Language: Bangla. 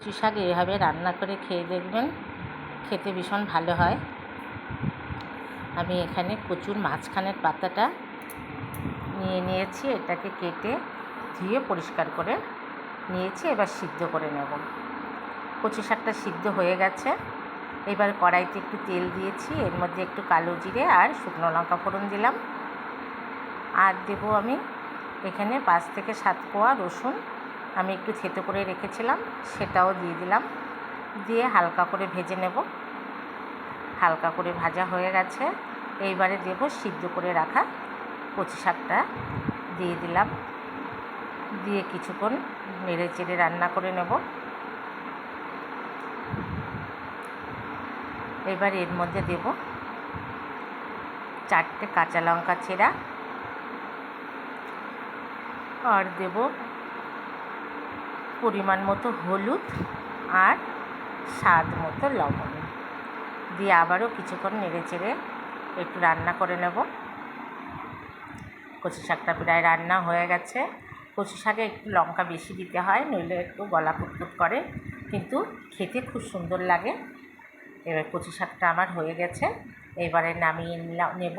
কচু শাক এভাবে রান্না করে খেয়ে দেখবেন, খেতে ভীষণ ভালো হয়। আমি এখানে কচুর মাঝখানের পাতাটা নিয়ে নিয়েছি, এটাকে কেটে ধুয়ে পরিষ্কার করে নিয়েছি। এবার সিদ্ধ করে নেব। কচু শাকটা সিদ্ধ হয়ে গেছে। এবার কড়াইতে একটু তেল দিয়েছি, এর মধ্যে একটু কালো জিরে আর শুকনো লঙ্কা ফোড়ন দিলাম। আর দেবো আমি এখানে 5 থেকে 7 কোয়া রসুন, আমি একটু থেতো করে রেখেছিলাম, সেটাও দিয়ে দিলাম। দিয়ে হালকা করে ভেজে নেব। হালকা করে ভাজা হয়ে গেছে। এইবারে দেব সিদ্ধ করে রাখা কচু শাকটা দিয়ে দিলাম। দিয়ে কিছুক্ষণ নেড়ে চেড়ে রান্না করে নেব। এবার এর মধ্যে দেব 4টে কাঁচা লঙ্কা চেরা, আর দেব পরিমাণ মতো হলুদ আর স্বাদ মতো লবণ। দিয়ে আবারও কিছুক্ষণ নেড়ে চেড়ে একটু রান্না করে নেব। কচু শাকটা প্রায় রান্না হয়ে গেছে। কচু শাকে একটু লঙ্কা বেশি দিতে হয়, নইলে একটু গলা ফুটফুট করে, কিন্তু খেতে খুব সুন্দর লাগে। এবার কচু শাকটা আমার হয়ে গেছে। এবারে নামিয়ে নেব।